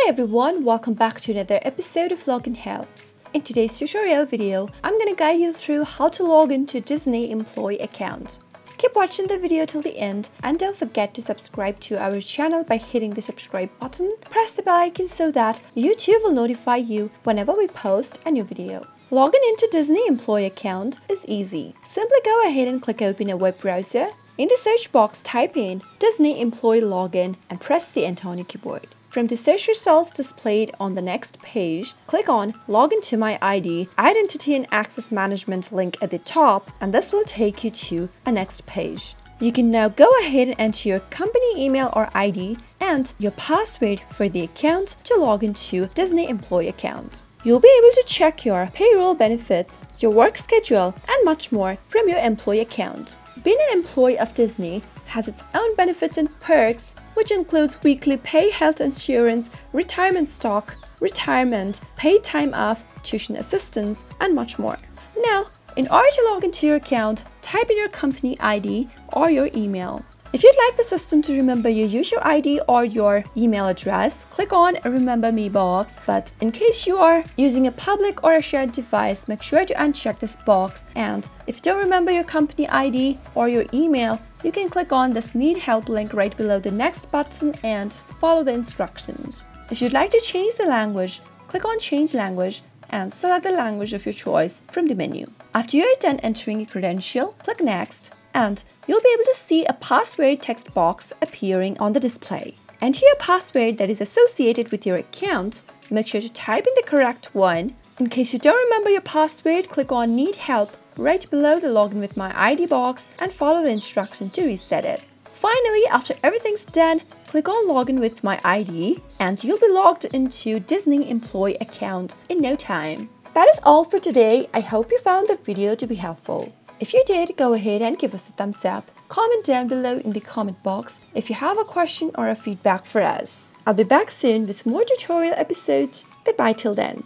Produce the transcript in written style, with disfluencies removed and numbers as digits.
Hi everyone, welcome back to another episode of Login Helps. In today's tutorial video, I'm going to guide you through how to log into Disney employee account. Keep watching the video till the end and don't forget to subscribe to our channel by hitting the subscribe button. Press the bell icon so that YouTube will notify you whenever we post a new video. Logging into Disney employee account is easy. Simply go ahead and click open a web browser. In the search box, type in Disney employee login and press the enter on your keyboard. From the search results displayed on the next page, click on Login to My ID, Identity and Access Management link at the top, and this will take you to a next page. You can now go ahead and enter your company email or ID and your password for the account to log into Disney employee account. You'll be able to check your payroll benefits, your work schedule, and much more from your employee account. Being an employee of Disney has its own benefits and perks, which includes weekly pay, health insurance, retirement stock, retirement, paid time off, tuition assistance, and much more. Now, in order to log into your account, type in your company ID or your email. If you'd like the system to remember your user ID or your email address, click on a Remember Me box, but in case you are using a public or a shared device, make sure to uncheck this box, and if you don't remember your company ID or your email, you can click on this Need Help link right below the next button and follow the instructions. If you'd like to change the language, click on Change Language and select the language of your choice from the menu. After you are done entering your credential, click Next, and you'll be able to see a password text box appearing on the display. Enter your password that is associated with your account. Make sure to type in the correct one. In case you don't remember your password, click on Need Help right below the Login with My ID box and follow the instructions to reset it. Finally, after everything's done, click on Login with My ID and you'll be logged into Disney employee account in no time. That is all for today. I hope you found the video to be helpful. If you did, go ahead and give us a thumbs up. Comment down below in the comment box if you have a question or a feedback for us. I'll be back soon with more tutorial episodes. Goodbye till then.